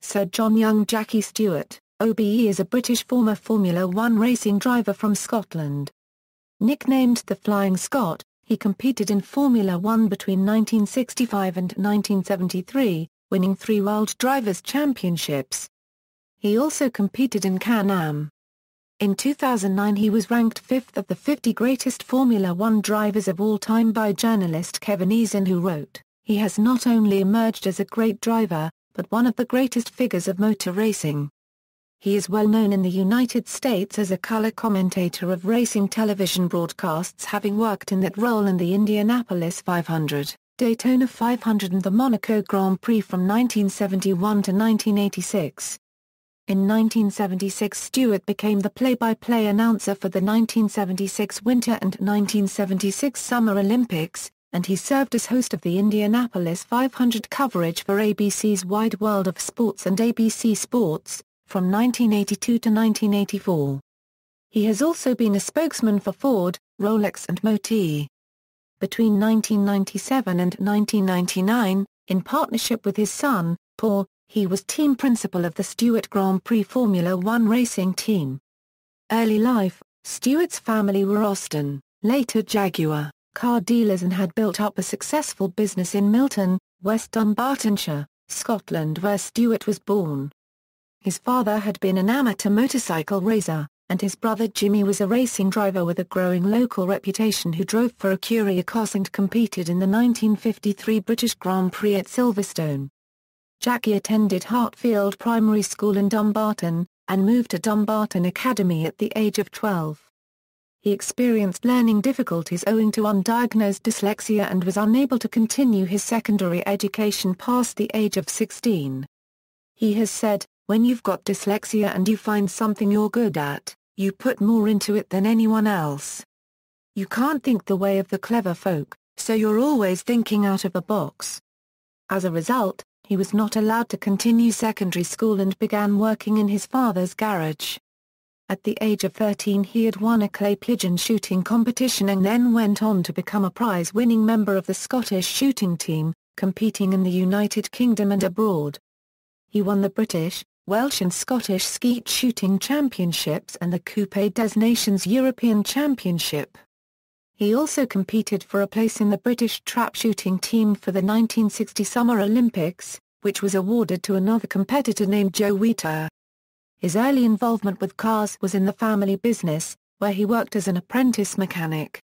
Sir John Young. Jackie Stewart, OBE, is a British former Formula One racing driver from Scotland. Nicknamed the Flying Scot, he competed in Formula One between 1965 and 1973, winning 3 World Drivers' Championships. He also competed in Can-Am. In 2009 he was ranked 5th of the 50 greatest Formula One drivers of all time by journalist Kevin Eason, who wrote, "He has not only emerged as a great driver, but one of the greatest figures of motor racing." He is well known in the United States as a color commentator of racing television broadcasts, having worked in that role in the Indianapolis 500, Daytona 500 and the Monaco Grand Prix from 1971 to 1986. In 1976 Stewart became the play-by-play announcer for the 1976 Winter and 1976 Summer Olympics, and he served as host of the Indianapolis 500 coverage for ABC's Wide World of Sports and ABC Sports, from 1982 to 1984. He has also been a spokesman for Ford, Rolex and Moët. Between 1997 and 1999, in partnership with his son, Paul, he was team principal of the Stewart Grand Prix Formula One racing team. Early life, Stewart's family were Austin, later Jaguar, car dealers and had built up a successful business in Milton, West Dunbartonshire, Scotland, where Stewart was born. His father had been an amateur motorcycle racer, and his brother Jimmy was a racing driver with a growing local reputation who drove for Ecurie and competed in the 1953 British Grand Prix at Silverstone. Jackie attended Hartfield Primary School in Dumbarton, and moved to Dumbarton Academy at the age of 12. He experienced learning difficulties owing to undiagnosed dyslexia and was unable to continue his secondary education past the age of 16. He has said, "When you've got dyslexia and you find something you're good at, you put more into it than anyone else. You can't think the way of the clever folk, so you're always thinking out of the box." As a result, he was not allowed to continue secondary school and began working in his father's garage. At the age of 13 he had won a clay pigeon shooting competition and then went on to become a prize-winning member of the Scottish shooting team, competing in the United Kingdom and abroad. He won the British, Welsh and Scottish Skeet Shooting Championships and the Coupe des Nations European Championship. He also competed for a place in the British trap shooting team for the 1960 Summer Olympics, which was awarded to another competitor named Joe Wheater. His early involvement with cars was in the family business, where he worked as an apprentice mechanic.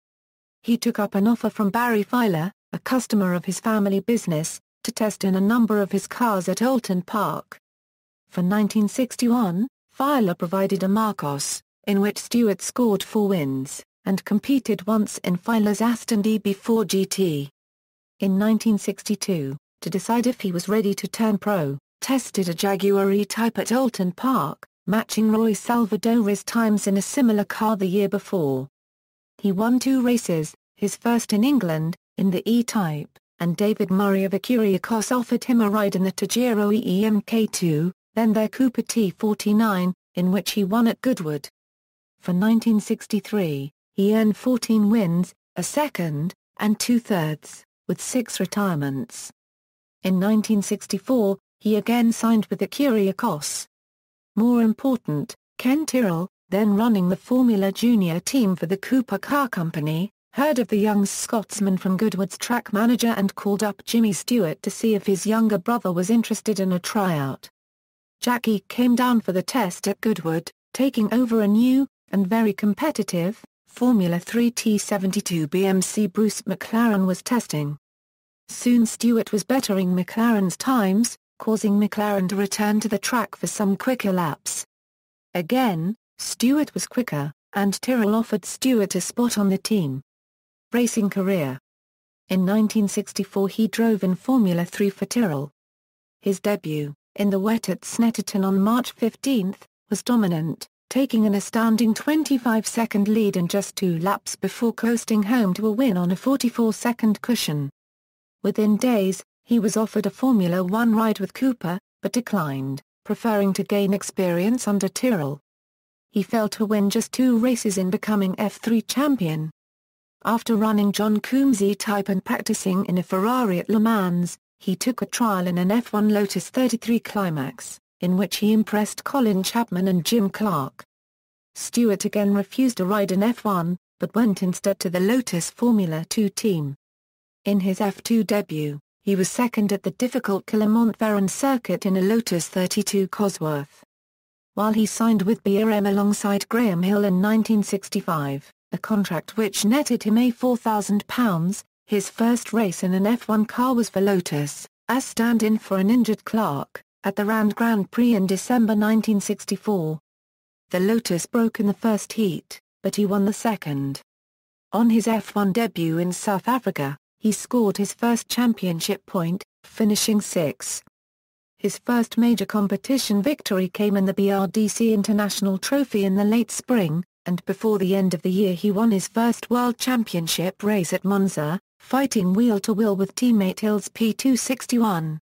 He took up an offer from Barry Filer, a customer of his family business, to test in a number of his cars at Oulton Park. For 1961, Filer provided a Marcos, in which Stewart scored 4 wins, and competed once in Filer's Aston DB4 GT. In 1962, to decide if he was ready to turn pro, tested a Jaguar E-Type at Oulton Park, matching Roy Salvadori's times in a similar car the year before. He won 2 races, his first in England, in the E-Type, and David Murray of Ecurie offered him a ride in the Tajiro EMK2, then their Cooper T49, in which he won at Goodwood. For 1963, he earned 14 wins, a second, and 2/3, with 6 retirements. In 1964, he again signed with Ecurie. More important, Ken Tyrrell, then running the Formula Junior team for the Cooper Car Company, heard of the young Scotsman from Goodwood's track manager and called up Jimmy Stewart to see if his younger brother was interested in a tryout. Jackie came down for the test at Goodwood, taking over a new, and very competitive, Formula 3 T72 BMC Bruce McLaren was testing. Soon Stewart was bettering McLaren's times, causing McLaren to return to the track for some quicker laps. Again, Stewart was quicker, and Tyrrell offered Stewart a spot on the team. Racing career. In 1964 he drove in Formula 3 for Tyrrell. His debut, in the wet at Snetterton on March 15, was dominant, taking an astounding 25-second lead in just 2 laps before coasting home to a win on a 44-second cushion. Within days, he was offered a Formula One ride with Cooper, but declined, preferring to gain experience under Tyrrell. He failed to win just 2 races in becoming F3 champion. After running John Coombs E-Type and practicing in a Ferrari at Le Mans, he took a trial in an F1 Lotus 33 Climax, in which he impressed Colin Chapman and Jim Clark. Stewart again refused to ride in F1, but went instead to the Lotus Formula 2 team. In his F2 debut, he was second at the difficult Clermont-Ferrand circuit in a Lotus 32 Cosworth. While he signed with BRM alongside Graham Hill in 1965, a contract which netted him £4,000, his first race in an F1 car was for Lotus, as stand-in for an injured Clark, at the Monaco Grand Prix in December 1964. The Lotus broke in the first heat, but he won the second. On his F1 debut in South Africa, he scored his first championship point, finishing 6th. His first major competition victory came in the BRDC International Trophy in the late spring, and before the end of the year he won his first World Championship race at Monza, fighting wheel-to-wheel with teammate Hill's P261.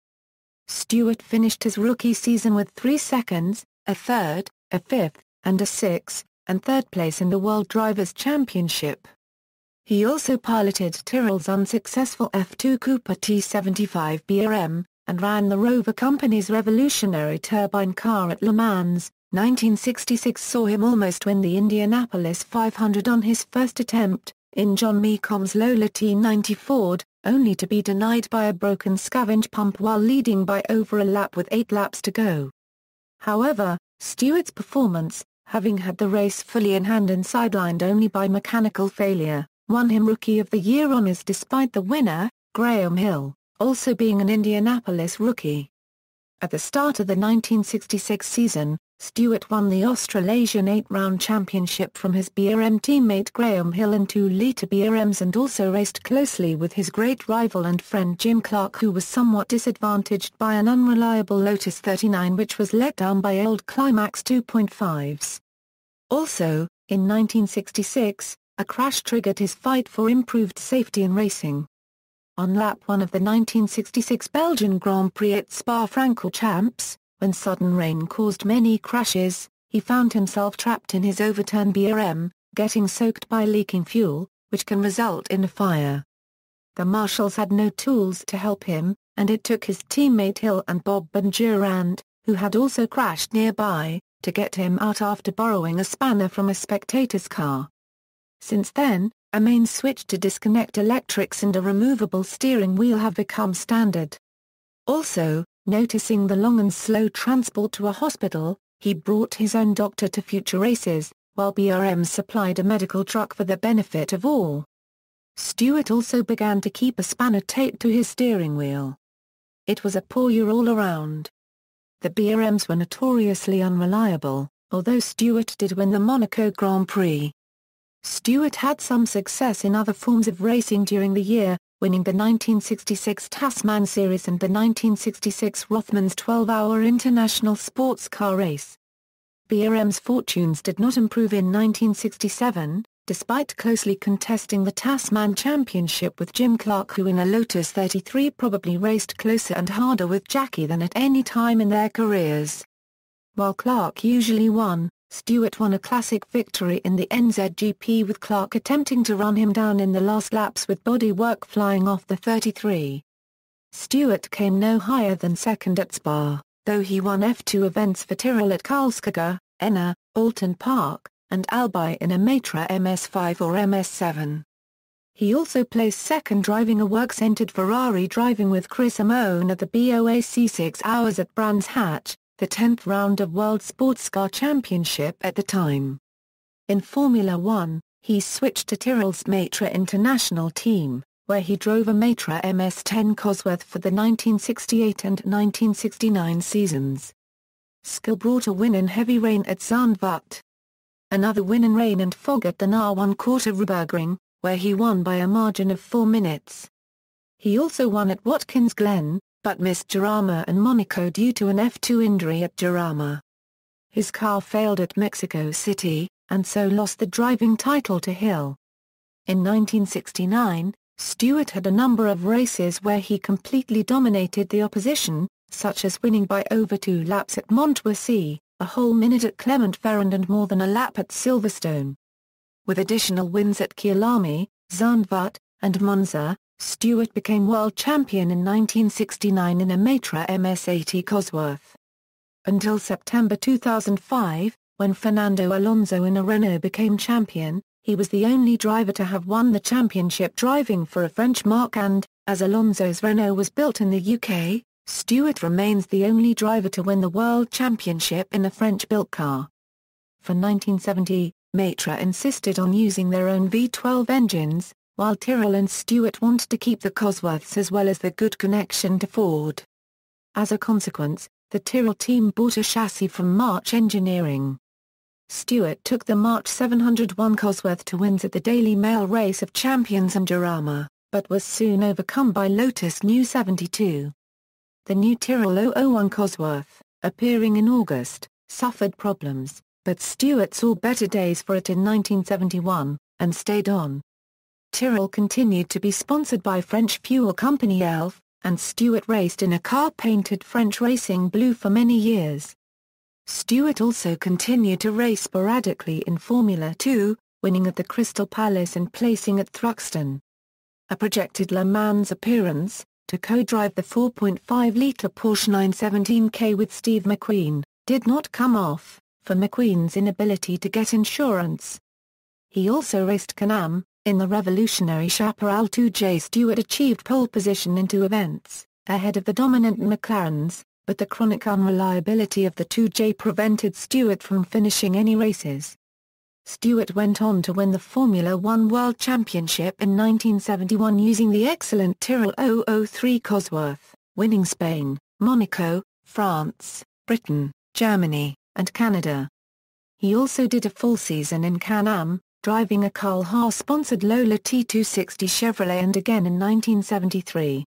Stewart finished his rookie season with 3 seconds, a third, a fifth, and a sixth, and third place in the World Drivers' Championship. He also piloted Tyrrell's unsuccessful F2 Cooper T75 BRM, and ran the Rover Company's revolutionary turbine car at Le Mans. 1966 saw him almost win the Indianapolis 500 on his first attempt, in John Mecom's Lola T90 Ford, only to be denied by a broken scavenge pump while leading by over a lap with 8 laps to go. However, Stewart's performance, having had the race fully in hand and sidelined only by mechanical failure, won him Rookie of the Year honors despite the winner, Graham Hill, also being an Indianapolis rookie. At the start of the 1966 season, Stewart won the Australasian 8-round championship from his BRM teammate Graham Hill in 2-litre BRMs and also raced closely with his great rival and friend Jim Clark, who was somewhat disadvantaged by an unreliable Lotus 39 which was let down by old Climax 2.5s. Also, in 1966, a crash triggered his fight for improved safety in racing. On lap 1 of the 1966 Belgian Grand Prix at Spa-Francorchamps, when sudden rain caused many crashes, he found himself trapped in his overturned BRM, getting soaked by leaking fuel, which can result in a fire. The marshals had no tools to help him, and it took his teammate Hill and Bob Bondurant, who had also crashed nearby, to get him out after borrowing a spanner from a spectator's car. Since then, a main switch to disconnect electrics and a removable steering wheel have become standard. Also, noticing the long and slow transport to a hospital, he brought his own doctor to future races, while BRM supplied a medical truck for the benefit of all. Stewart also began to keep a spanner taped to his steering wheel. It was a poor year all around. The BRMs were notoriously unreliable, although Stewart did win the Monaco Grand Prix. Stewart had some success in other forms of racing during the year, winning the 1966 Tasman Series and the 1966 Rothmans 12-hour international sports car race. BRM's fortunes did not improve in 1967, despite closely contesting the Tasman Championship with Jim Clark, who in a Lotus 33 probably raced closer and harder with Jackie than at any time in their careers. While Clark usually won, Stewart won a classic victory in the NZGP with Clark attempting to run him down in the last laps with bodywork flying off the 33. Stewart came no higher than second at Spa, though he won F2 events for Tyrrell at Karlskoga, Enna, Alton Park, and Albi in a Matra MS5 or MS7. He also placed second driving a works-entered Ferrari driving with Chris Amon at the BOAC 6 hours at Brands Hatch, the 10th round of World Sports Car Championship at the time. In Formula One, he switched to Tyrrell's Matra International team, where he drove a Matra MS10 Cosworth for the 1968 and 1969 seasons. Skill brought a win in heavy rain at Zandvoort. Another win in rain and fog at the NA1 Quarter-Reburgring, where he won by a margin of 4 minutes. He also won at Watkins Glen, but missed Jarama and Monaco due to an F2 injury at Jarama. His car failed at Mexico City, and so lost the driving title to Hill. In 1969, Stewart had a number of races where he completely dominated the opposition, such as winning by over 2 laps at Montoursy, a whole minute at Clermont-Ferrand and more than a lap at Silverstone. With additional wins at Kyalami, Zandvoort, and Monza, Stewart became world champion in 1969 in a Matra MS80 Cosworth. Until September 2005, when Fernando Alonso in a Renault became champion, he was the only driver to have won the championship driving for a French marque and, as Alonso's Renault was built in the UK, Stewart remains the only driver to win the World Championship in a French-built car. For 1970, Matra insisted on using their own V12 engines, while Tyrrell and Stewart wanted to keep the Cosworths as well as the good connection to Ford. As a consequence, the Tyrrell team bought a chassis from March Engineering. Stewart took the March 701 Cosworth to wins at the Daily Mail Race of Champions and Jarama, but was soon overcome by Lotus New 72. The new Tyrrell 001 Cosworth, appearing in August, suffered problems, but Stewart saw better days for it in 1971, and stayed on. Tyrrell continued to be sponsored by French fuel company Elf, and Stewart raced in a car painted French racing blue for many years. Stewart also continued to race sporadically in Formula 2, winning at the Crystal Palace and placing at Thruxton. A projected Le Mans appearance, to co-drive the 4.5-litre Porsche 917K with Steve McQueen, did not come off, for McQueen's inability to get insurance. He also raced Can-Am. In the revolutionary Chaparral 2J, Stewart achieved pole position in 2 events, ahead of the dominant McLarens, but the chronic unreliability of the 2J prevented Stewart from finishing any races. Stewart went on to win the Formula One World Championship in 1971 using the excellent Tyrrell 003 Cosworth, winning Spain, Monaco, France, Britain, Germany, and Canada. He also did a full season in Can-Am, driving a Carl Haas-sponsored Lola T260 Chevrolet and again in 1973.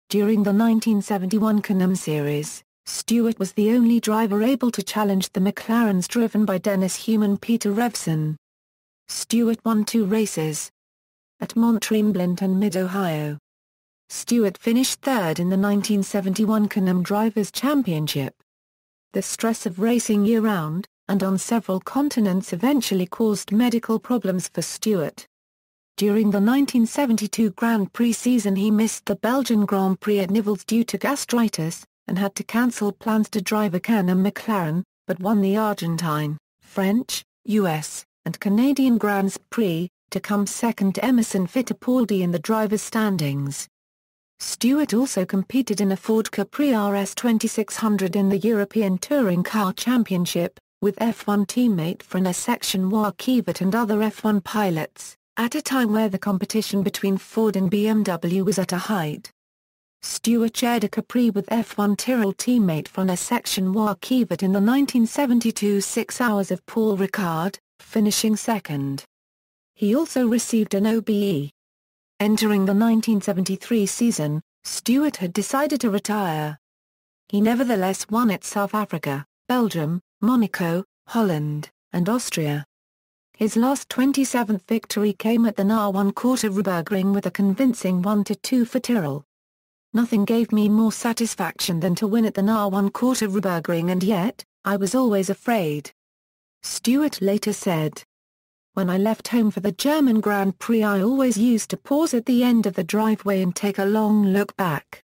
During the 1971 Can-Am Series, Stewart was the only driver able to challenge the McLarens driven by Dennis Hume and Peter Revson. Stewart won 2 races at Mont-Tremblant and Mid-Ohio. Stewart finished 3rd in the 1971 Can-Am Drivers' Championship. The stress of racing year-round, and on several continents eventually caused medical problems for Stewart. During the 1972 Grand Prix season he missed the Belgian Grand Prix at Nivelles due to gastritis, and had to cancel plans to drive a Can-Am McLaren, but won the Argentine, French, US, and Canadian Grands Prix, to come second to Emerson Fittipaldi in the drivers' standings. Stewart also competed in a Ford Capri RS 2600 in the European Touring Car Championship, with F1 teammate Frana Section Kivet and other F1 pilots, at a time where the competition between Ford and BMW was at a height. Stewart shared a Capri with F1 Tyrrell teammate Frana Section Kivet in the 1972 6 Hours of Paul Ricard, finishing second. He also received an OBE. Entering the 1973 season, Stewart had decided to retire. He nevertheless won at South Africa, Belgium, Monaco, Holland, and Austria. His last 27th victory came at the Na1 Quarter-Roubaix with a convincing 1-2 for Tyrrell. Nothing gave me more satisfaction than to win at the Na1 Quarter-Roubaix, and yet, I was always afraid. Stewart later said. When I left home for the German Grand Prix I always used to pause at the end of the driveway and take a long look back.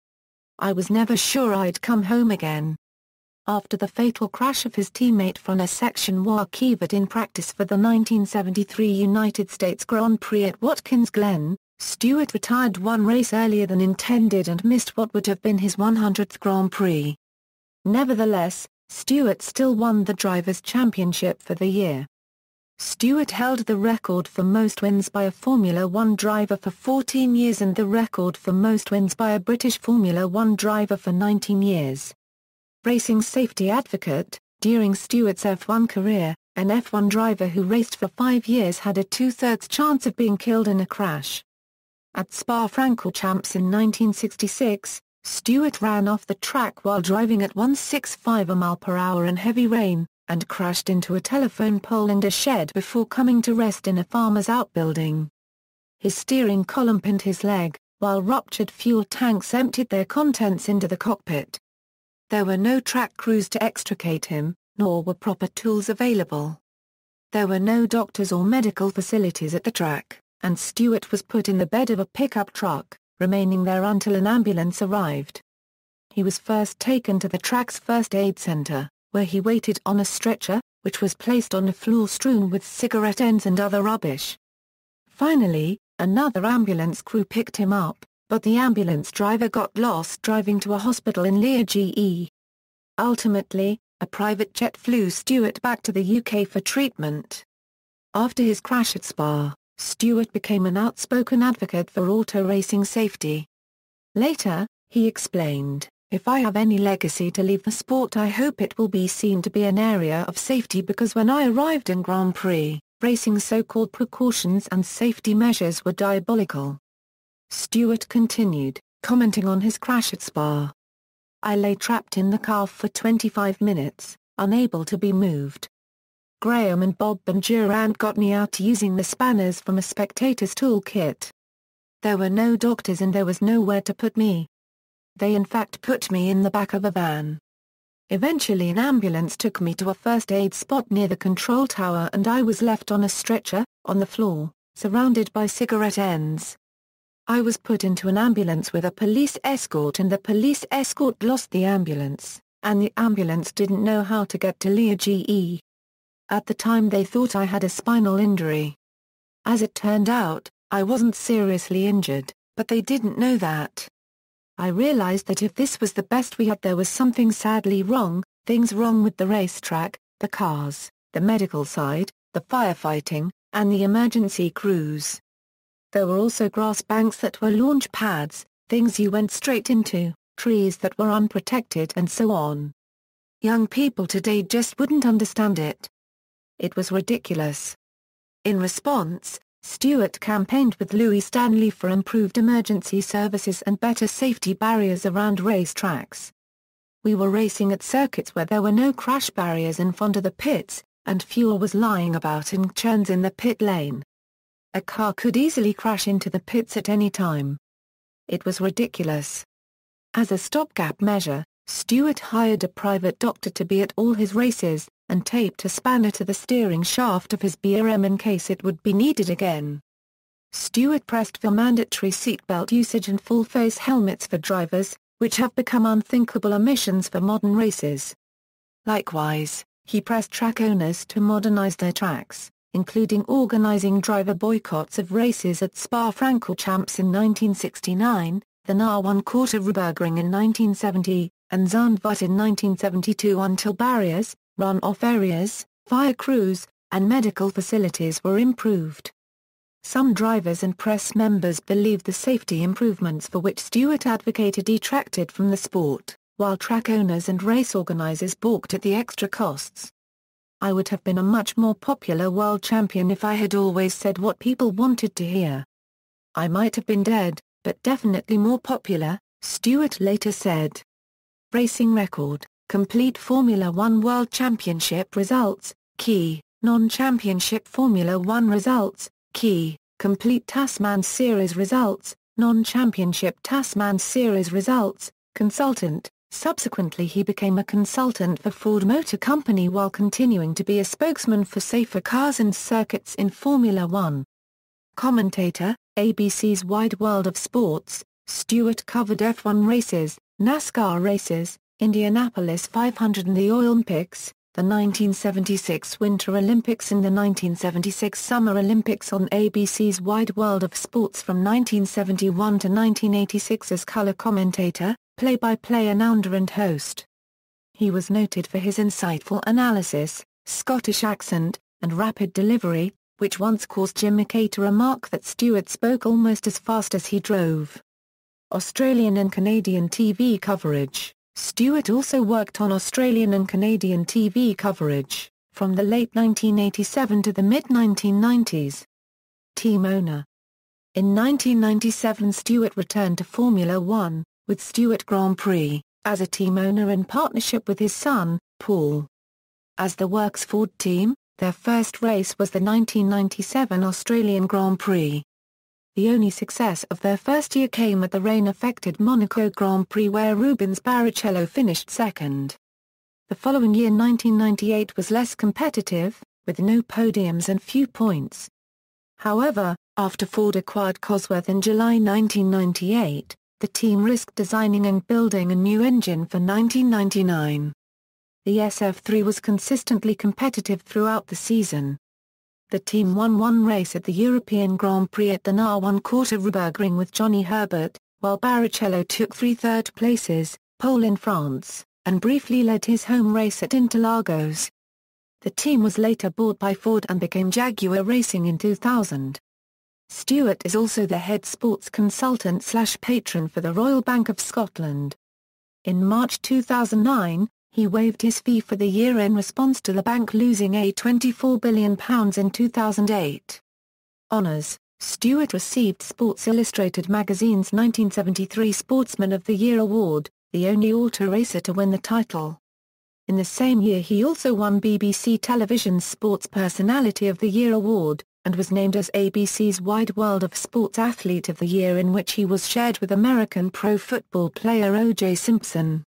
I was never sure I'd come home again. After the fatal crash of his teammate Frana Section Kivet in practice for the 1973 United States Grand Prix at Watkins Glen, Stewart retired 1 race earlier than intended and missed what would have been his 100th Grand Prix. Nevertheless, Stewart still won the Drivers' Championship for the year. Stewart held the record for most wins by a Formula One driver for 14 years and the record for most wins by a British Formula One driver for 19 years. Racing safety advocate, during Stewart's F1 career, an F1 driver who raced for 5 years had a 2/3 chance of being killed in a crash. At Spa-Francorchamps in 1966, Stewart ran off the track while driving at 165 mph in heavy rain, and crashed into a telephone pole and a shed before coming to rest in a farmer's outbuilding. His steering column pinned his leg, while ruptured fuel tanks emptied their contents into the cockpit. There were no track crews to extricate him, nor were proper tools available. There were no doctors or medical facilities at the track, and Stewart was put in the bed of a pickup truck, remaining there until an ambulance arrived. He was first taken to the track's first aid center, where he waited on a stretcher, which was placed on a floor strewn with cigarette ends and other rubbish. Finally, another ambulance crew picked him up, but the ambulance driver got lost driving to a hospital in Liège. Ultimately, a private jet flew Stewart back to the UK for treatment. After his crash at Spa, Stewart became an outspoken advocate for auto racing safety. Later, he explained, "If I have any legacy to leave the sport, I hope it will be seen to be an area of safety, because when I arrived in Grand Prix, racing's so-called precautions and safety measures were diabolical." Stewart continued, commenting on his crash at Spa. "I lay trapped in the car for 25 minutes, unable to be moved. Graham and Bob and Durant got me out using the spanners from a spectator's toolkit. There were no doctors and there was nowhere to put me. They in fact put me in the back of a van. Eventually an ambulance took me to a first aid spot near the control tower and I was left on a stretcher, on the floor, surrounded by cigarette ends. I was put into an ambulance with a police escort and the police escort lost the ambulance, and the ambulance didn't know how to get to Liège. At the time they thought I had a spinal injury. As it turned out, I wasn't seriously injured, but they didn't know that. I realized that if this was the best we had, there was something sadly wrong, things wrong with the racetrack, the cars, the medical side, the firefighting, and the emergency crews. There were also grass banks that were launch pads, things you went straight into, trees that were unprotected and so on. Young people today just wouldn't understand it. It was ridiculous." In response, Stewart campaigned with Louis Stanley for improved emergency services and better safety barriers around racetracks. "We were racing at circuits where there were no crash barriers in front of the pits, and fuel was lying about in churns in the pit lane. A car could easily crash into the pits at any time. It was ridiculous." As a stopgap measure, Stewart hired a private doctor to be at all his races, and taped a spanner to the steering shaft of his BRM in case it would be needed again. Stewart pressed for mandatory seatbelt usage and full-face helmets for drivers, which have become unthinkable omissions for modern races. Likewise, he pressed track owners to modernize their tracks, including organizing driver boycotts of races at Spa-Francorchamps in 1969, the Nürburgring in 1970, and Zandvoort in 1972 until barriers, run-off areas, fire crews, and medical facilities were improved. Some drivers and press members believed the safety improvements for which Stewart advocated detracted from the sport, while track owners and race organizers balked at the extra costs. "I would have been a much more popular world champion if I had always said what people wanted to hear. I might have been dead, but definitely more popular," Stewart later said. Racing record, complete Formula One World Championship results, key, non-championship Formula One results, key, complete Tasman Series results, non-championship Tasman Series results, consultant. Subsequently he became a consultant for Ford Motor Company while continuing to be a spokesman for safer cars and circuits in Formula One. Commentator, ABC's Wide World of Sports, Stewart covered F1 races, NASCAR races, Indianapolis 500 and the Olympics, the 1976 Winter Olympics and the 1976 Summer Olympics on ABC's Wide World of Sports from 1971 to 1986 as color commentator, play-by-play announcer and host. He was noted for his insightful analysis, Scottish accent, and rapid delivery, which once caused Jim McKay to remark that Stewart spoke almost as fast as he drove. Australian and Canadian TV coverage. Stewart also worked on Australian and Canadian TV coverage, from the late 1987 to the mid-1990s. Team owner. In 1997 Stewart returned to Formula One, with Stewart Grand Prix, as a team owner in partnership with his son, Paul. As the Works Ford team, their first race was the 1997 Australian Grand Prix. The only success of their first year came at the rain-affected Monaco Grand Prix where Rubens Barrichello finished second. The following year 1998 was less competitive, with no podiums and few points. However, after Ford acquired Cosworth in July 1998, the team risked designing and building a new engine for 1999. the SF3 was consistently competitive throughout the season. The team won one race at the European Grand Prix at the Nürburgring with Johnny Herbert, while Barrichello took 3 third places, pole in France, and briefly led his home race at Interlagos. The team was later bought by Ford and became Jaguar Racing in 2000. Stewart is also the head sports consultant/patron for the Royal Bank of Scotland. In March 2009, he waived his fee for the year in response to the bank losing £24 billion in 2008. Honours: Stewart received Sports Illustrated magazine's 1973 Sportsman of the Year award, the only auto racer to win the title. In the same year he also won BBC Television's Sports Personality of the Year award, and was named as ABC's Wide World of Sports Athlete of the Year, in which he was shared with American pro football player O.J. Simpson.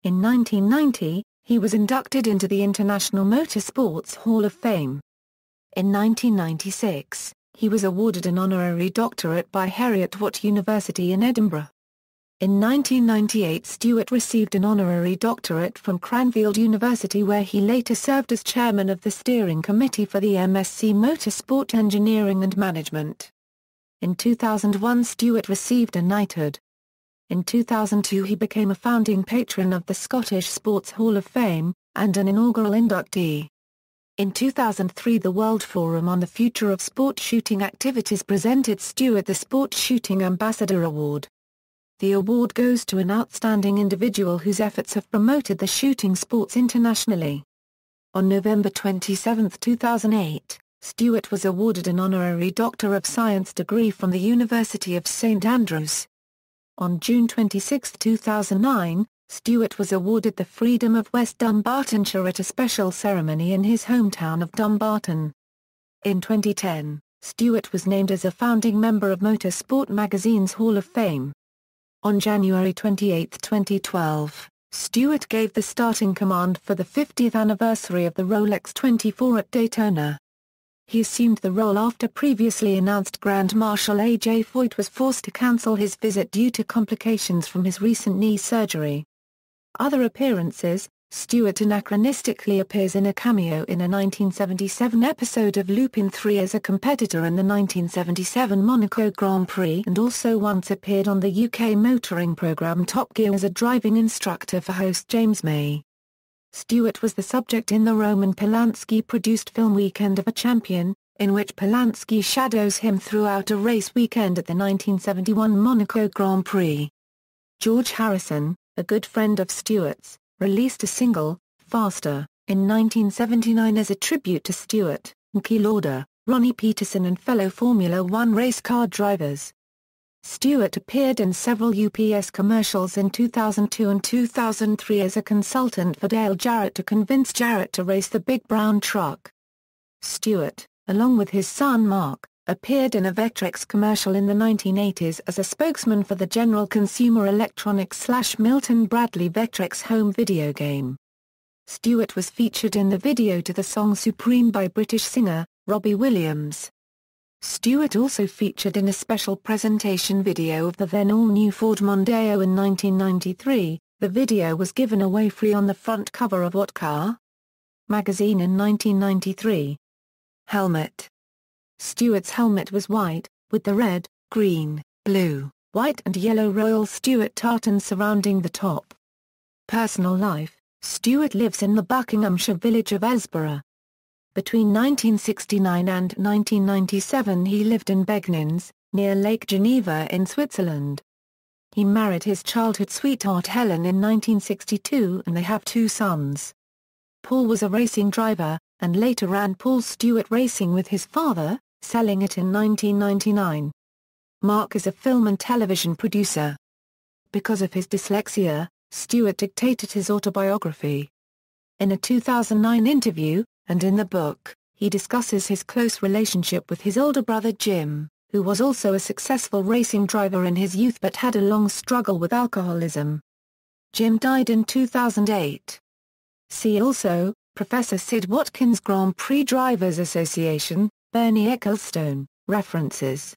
In 1990, he was inducted into the International Motorsports Hall of Fame. In 1996, he was awarded an honorary doctorate by Heriot-Watt University in Edinburgh. In 1998 Stewart received an honorary doctorate from Cranfield University, where he later served as chairman of the steering committee for the MSc Motorsport Engineering and Management. In 2001 Stewart received a knighthood. In 2002 he became a founding patron of the Scottish Sports Hall of Fame, and an inaugural inductee. In 2003 the World Forum on the Future of Sport Shooting Activities presented Stewart the Sport Shooting Ambassador Award. The award goes to an outstanding individual whose efforts have promoted the shooting sports internationally. On November 27, 2008, Stewart was awarded an honorary Doctor of Science degree from the University of St Andrews. On June 26, 2009, Stewart was awarded the Freedom of West Dumbartonshire at a special ceremony in his hometown of Dumbarton. In 2010, Stewart was named as a founding member of Motorsport magazine's Hall of Fame. On January 28, 2012, Stewart gave the starting command for the 50th anniversary of the Rolex 24 at Daytona. He assumed the role after previously announced Grand Marshal A.J. Foyt was forced to cancel his visit due to complications from his recent knee surgery. Other appearances: Stewart anachronistically appears in a cameo in a 1977 episode of Lupin III as a competitor in the 1977 Monaco Grand Prix, and also once appeared on the UK motoring programme Top Gear as a driving instructor for host James May. Stewart was the subject in the Roman Polanski-produced film Weekend of a Champion, in which Polanski shadows him throughout a race weekend at the 1971 Monaco Grand Prix. George Harrison, a good friend of Stewart's, released a single, Faster, in 1979 as a tribute to Stewart, Niki Lauda, Ronnie Peterson and fellow Formula One race car drivers. Stewart appeared in several UPS commercials in 2002 and 2003 as a consultant for Dale Jarrett to convince Jarrett to race the Big Brown Truck. Stewart, along with his son Mark, appeared in a Vectrex commercial in the 1980s as a spokesman for the General Consumer Electronics / Milton Bradley Vectrex home video game. Stewart was featured in the video to the song Supreme by British singer, Robbie Williams. Stewart also featured in a special presentation video of the then all-new Ford Mondeo in 1993. The video was given away free on the front cover of What Car? magazine in 1993. Helmet. Stewart's helmet was white, with the red, green, blue, white and yellow Royal Stewart tartans surrounding the top. Personal life: Stewart lives in the Buckinghamshire village of Esborough. Between 1969 and 1997 he lived in Begnins, near Lake Geneva in Switzerland. He married his childhood sweetheart Helen in 1962 and they have 2 sons. Paul was a racing driver, and later ran Paul Stewart Racing with his father, selling it in 1999. Mark is a film and television producer. Because of his dyslexia, Stewart dictated his autobiography. In a 2009 interview, and in the book, he discusses his close relationship with his older brother Jim, who was also a successful racing driver in his youth but had a long struggle with alcoholism. Jim died in 2008. See also, Professor Sid Watkins Grand Prix Drivers Association, Bernie Ecclestone, references.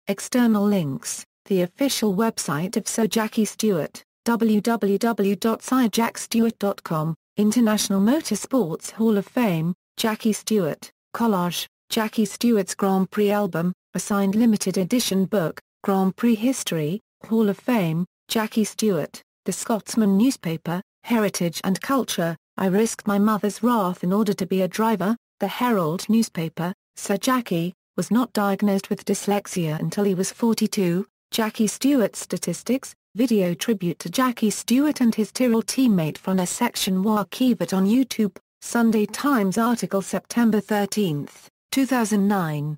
External links: the official website of Sir Jackie Stewart, www.sirjackstewart.com, International Motorsports Hall of Fame, Jackie Stewart, collage, Jackie Stewart's Grand Prix album, a signed limited edition book, Grand Prix History, Hall of Fame, Jackie Stewart, The Scotsman newspaper, Heritage and Culture, I risked my mother's wrath in order to be a driver, The Herald newspaper, Sir Jackie, was not diagnosed with dyslexia until he was 42, Jackie Stewart statistics, video tribute to Jackie Stewart and his Tyrrell teammate from a section War Kivat on YouTube, Sunday Times article September 13, 2009.